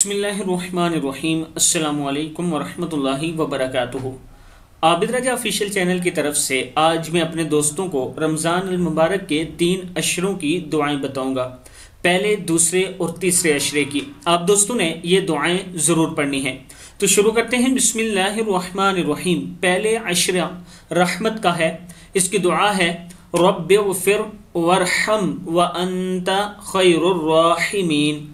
बिस्मिल्लाहिर्रहमानिर्रहीम। अस्सलामु अलैकुम वरहमतुल्लाहि वबरकातुहू। आबिdraja ऑफिशियल चैनल की तरफ से आज मैं अपने दोस्तों को रमज़ान मुबारक के 3 अशरों की दुआएं बताऊंगा, पहले, दूसरे और तीसरे अशरे की। आप दोस्तों ने ये दुआएं ज़रूर पढ़नी हैं। तो शुरू करते हैं। बिस्मिल्लाहिर्रहमानिर्रहीम। पहले अशरा रहमत का है। इसकी दुआ है रब्बिग़फ़िर वरहम व अंता खैरुर राहिमीन।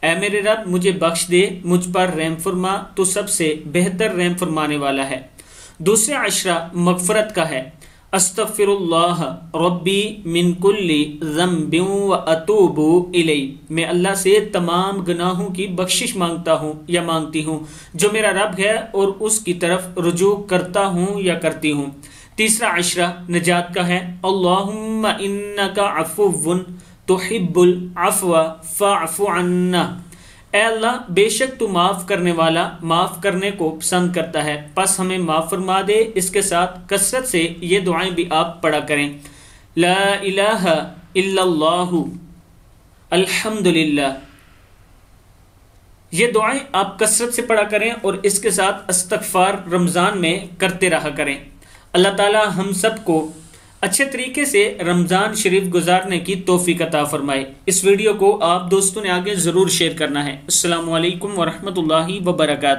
ऐ मेरे रब, मुझे बख्श दे, मुझ पर रहम फरमा, तो सबसे बेहतर रहम फरमाने वाला है। दूसरा अशरा मगफरत का है। अस्तगफिरुल्लाह रब्बी मिन कुल्ली ज़म्बिन व अतूबु इलैहि। मैं अल्लाह से तमाम गुनाहों की बख्शिश मांगता हूँ या मांगती हूँ, जो मेरा रब है, और उसकी तरफ रुजू करता हूँ या करती हूँ। तीसरा अशरा नजात का है। अल्लाहुम्मा इन्नका अफ़ुव्वुन तुहिब्बुल अफ़्वा फ़अफ़ु अन्ना। ऐ अल्लाह, बेशक तू माफ़ करने वाला, माफ़ करने को पसंद करता है, बस हमें माफ़ फरमा दे। इसके साथ कसरत से ये दुआएं भी आप पढ़ा करें। ला इलाहा इल्लल्लाहु अल्हम्दुलिल्लाह। ये दुआएं आप कसरत से पढ़ा करें और इसके साथ इस्तिग़फ़ार रमज़ान में करते रहा करें। अल्लाह ताला हम सबको अच्छे तरीके से रमज़ान शरीफ गुजारने की तौफीक अता फरमाए। इस वीडियो को आप दोस्तों ने आगे ज़रूर शेयर करना है। अस्सलामु अलैकुम वरहमतुल्लाहि वबरकातुहू।